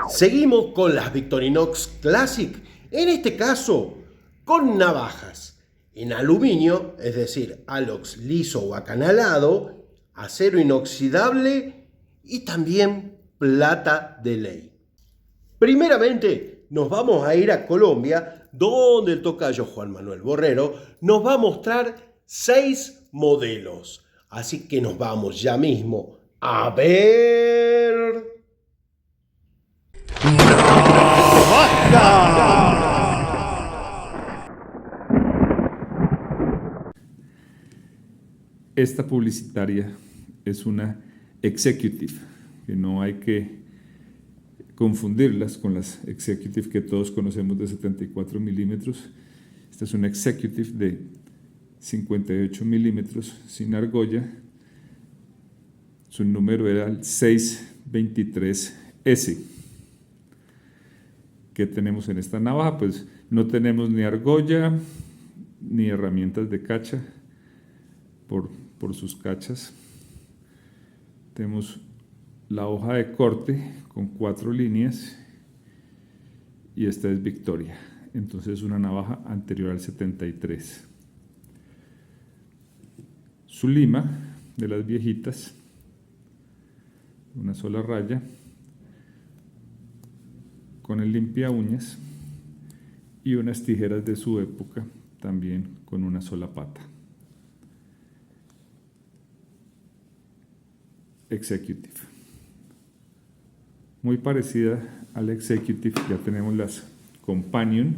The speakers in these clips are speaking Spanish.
Seguimos con las Victorinox Classic, en este caso con navajas en aluminio, es decir, alox liso o acanalado, acero inoxidable y también plata de ley. Primeramente nos vamos a ir a Colombia, donde el tocayo Juan Manuel Borrero nos va a mostrar 6 modelos. Así que nos vamos ya mismo a ver. Esta publicitaria es una Executive, que no hay que confundirlas con las Executive que todos conocemos de 74 milímetros. Esta es una Executive de 58 milímetros sin argolla. Su número era el 623S. ¿Qué tenemos en esta navaja? Pues no tenemos ni argolla ni herramientas de cacha por sus cachas. Tenemos la hoja de corte con 4 líneas y esta es Victoria. Entonces una navaja anterior al 73. Su lima de las viejitas, una sola raya, con el limpia uñas y unas tijeras de su época también con una sola pata. Executive. Muy parecida al Executive, ya tenemos las Companion,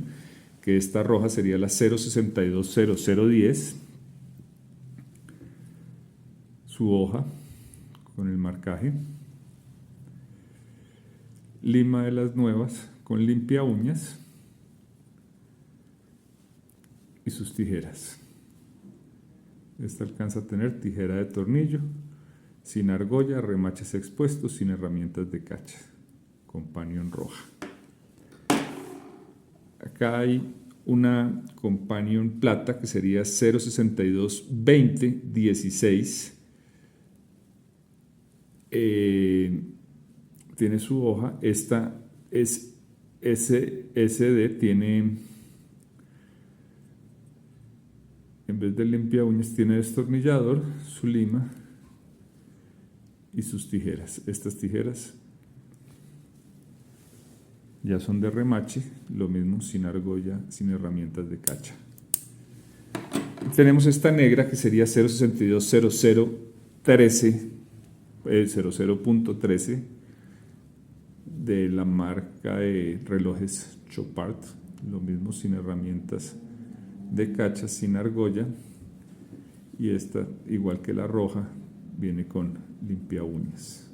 que esta roja sería la 0620010. Su hoja con el marcaje. Lima de las nuevas con limpia uñas y sus tijeras. Esta alcanza a tener tijera de tornillo, sin argolla, remaches expuestos, sin herramientas de cacha. Companion roja. Acá hay una Companion plata que sería 0622016. Tiene su hoja. Esta es SD, tiene, en vez de limpia uñas, tiene destornillador, su lima y sus tijeras. Estas tijeras ya son de remache, lo mismo, sin argolla, sin herramientas de cacha. Tenemos esta negra que sería 0.13 de la marca de relojes Chopard, lo mismo, sin herramientas de cacha, sin argolla, y esta, igual que la roja, viene con limpia uñas.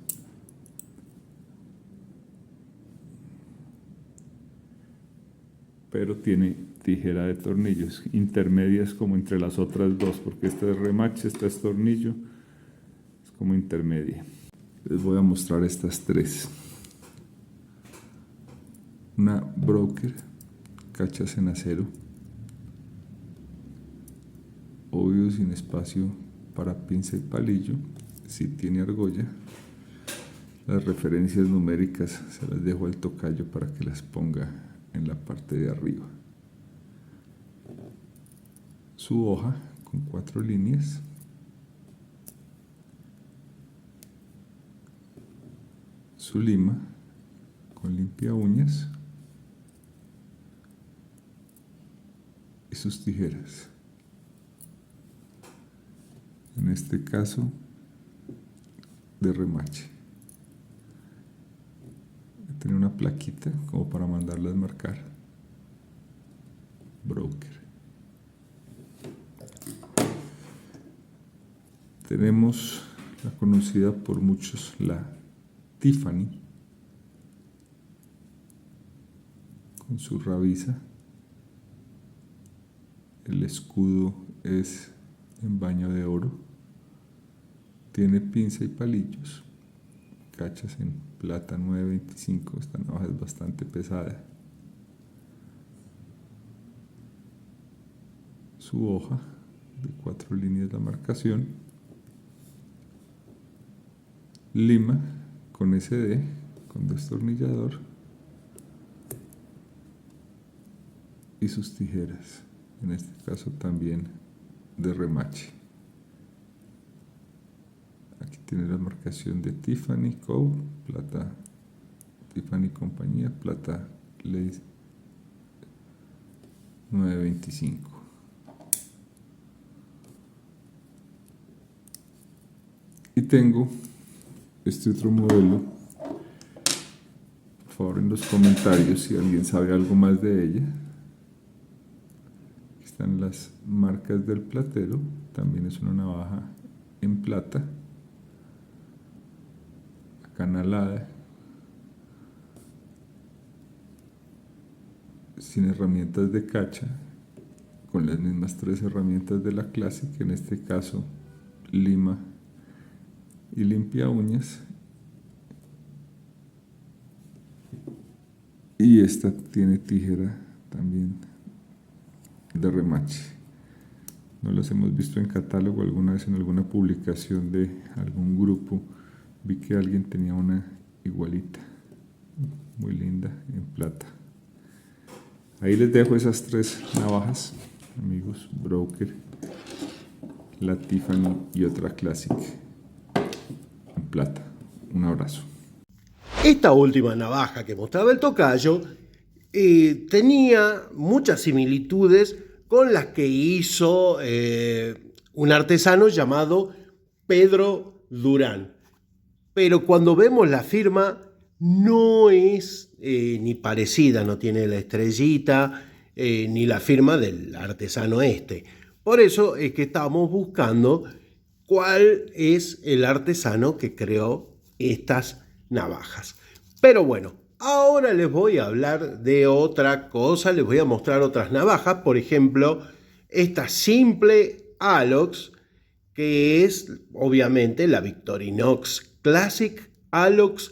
Pero tiene tijera de tornillos intermedias como entre las otras dos, porque esta es remache, esta es tornillo, es como intermedia. Les voy a mostrar estas 3. Una Broker, cachas en acero, obvio sin espacio para pinza y palillo, si tiene argolla. Las referencias numéricas se las dejo al tocayo para que las ponga en la parte de arriba. Su hoja con 4 líneas. Su lima con limpia uñas y sus tijeras. En este caso de remache. Tiene una plaquita como para mandarlas marcar. Broker. Tenemos la conocida por muchos, la Tiffany, con su rabisa. El escudo es en baño de oro. Tiene pinza y palillos. Cachas en plata 925. Esta navaja es bastante pesada. Su hoja de 4 líneas de marcación. Lima con SD, con destornillador y sus tijeras, en este caso también de remache. Aquí tiene la marcación de Tiffany Co. Plata Tiffany compañía, plata ley 925. Y tengo este otro modelo. Por favor, en los comentarios si alguien sabe algo más de ella. Aquí están las marcas del platero. También es una navaja en plata, acanalada, sin herramientas de cacha, con las mismas 3 herramientas de la Classic, en este caso lima y limpia uñas, y esta tiene tijera también de remache. No las hemos visto en catálogo, alguna vez en alguna publicación de algún grupo vi que alguien tenía una igualita, muy linda, en plata. Ahí les dejo esas 3 navajas, amigos, Broker, la Tiffany y otra Classic en plata. Un abrazo. Esta última navaja que mostraba el tocayo tenía muchas similitudes con las que hizo un artesano llamado Pedro Durán. Pero cuando vemos la firma no es ni parecida, no tiene la estrellita ni la firma del artesano este. Por eso es que estamos buscando cuál es el artesano que creó estas navajas. Pero bueno, ahora les voy a hablar de otra cosa, les voy a mostrar otras navajas. Por ejemplo, esta simple Alox, que es obviamente la Victorinox Classic Alox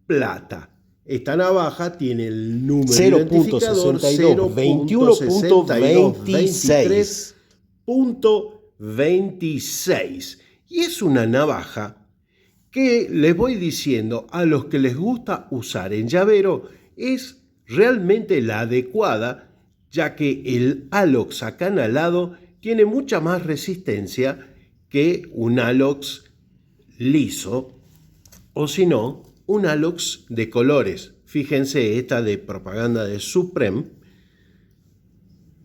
Plata. Esta navaja tiene el número 0.62, 21.23.26. Y es una navaja que les voy diciendo a los que les gusta usar en llavero es realmente la adecuada, ya que el Alox acanalado tiene mucha más resistencia que un Alox liso, o si no, un Alox de colores. Fíjense, esta de propaganda de Supreme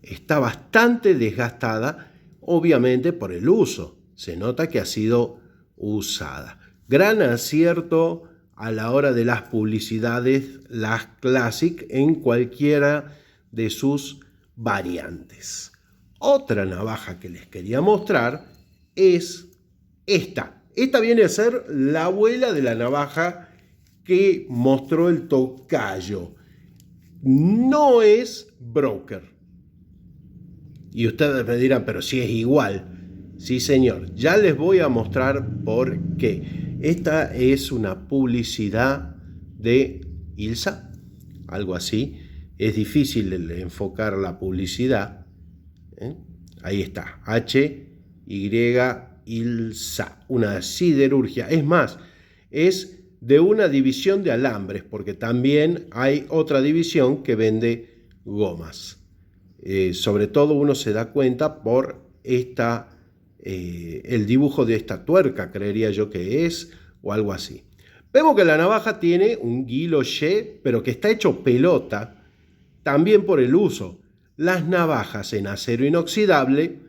está bastante desgastada, obviamente por el uso. Se nota que ha sido usada. Gran acierto a la hora de las publicidades, las Classic en cualquiera de sus variantes. Otra navaja que les quería mostrar es esta. Esta viene a ser la abuela de la navaja que mostró el tocayo. No es Broker. Y ustedes me dirán, pero si es igual. Sí, señor. Ya les voy a mostrar por qué. Esta es una publicidad de Ilsa, algo así. Es difícil enfocar la publicidad. Ahí está. HY Ilsa. Una siderurgia. Es más, es de una división de alambres, porque también hay otra división que vende gomas. Sobre todo uno se da cuenta por el dibujo de esta tuerca, creería yo que es, o algo así. Vemos que la navaja tiene un guilloché, pero que está hecho pelota, también por el uso. Las navajas en acero inoxidable,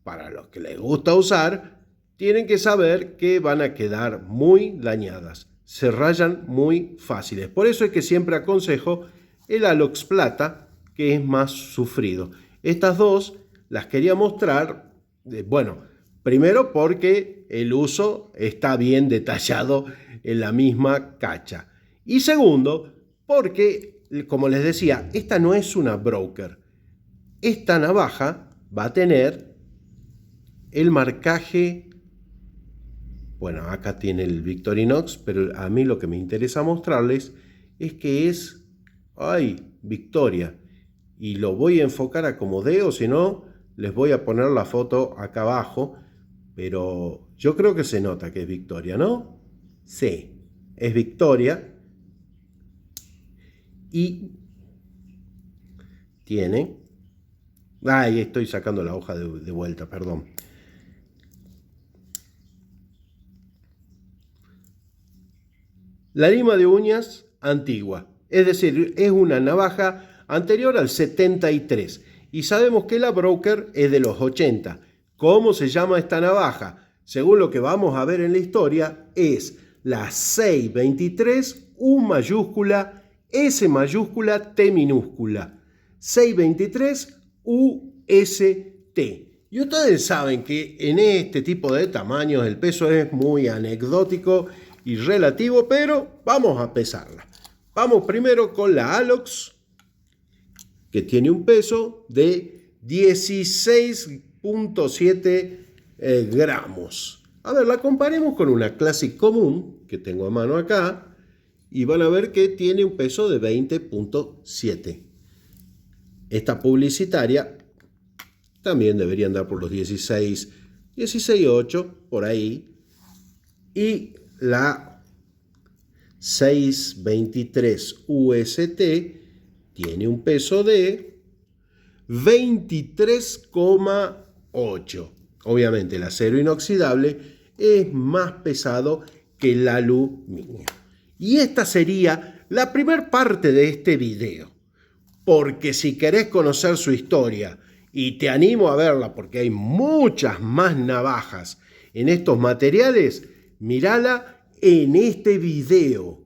para los que les gusta usar, tienen que saber que van a quedar muy dañadas. Se rayan muy fáciles. Por eso es que siempre aconsejo el Alox Plata, que es más sufrido. Estas dos las quería mostrar, bueno, primero porque el uso está bien detallado en la misma cacha. Y segundo, porque, como les decía, esta no es una Broker. Esta navaja va a tener el marcaje. Bueno, acá tiene el Victorinox, pero a mí lo que me interesa mostrarles es que es, Victoria. Y lo voy a enfocar a como dé, o si no, les voy a poner la foto acá abajo. Pero yo creo que se nota que es Victoria, ¿no? Sí, es Victoria. Y tiene Ahí estoy sacando la hoja de vuelta, perdón. La lima de uñas antigua, es decir, es una navaja anterior al 73 y sabemos que la Broker es de los 80. ¿Cómo se llama esta navaja? Según lo que vamos a ver en la historia, es la 623 U mayúscula S mayúscula T minúscula. 623 UST. Y ustedes saben que en este tipo de tamaños el peso es muy anecdótico y relativo, pero vamos a pesarla. Vamos primero con la Alox, que tiene un peso de 16.7 gramos. A ver, la comparemos con una Classic común, que tengo a mano acá, y van a ver que tiene un peso de 20.7. Esta publicitaria también debería andar por los 16.8, por ahí. Y la 623 UST tiene un peso de 23,8. Obviamente el acero inoxidable es más pesado que el aluminio. Y esta sería la primera parte de este video. Porque si querés conocer su historia, y te animo a verla porque hay muchas más navajas en estos materiales, mírala en este video.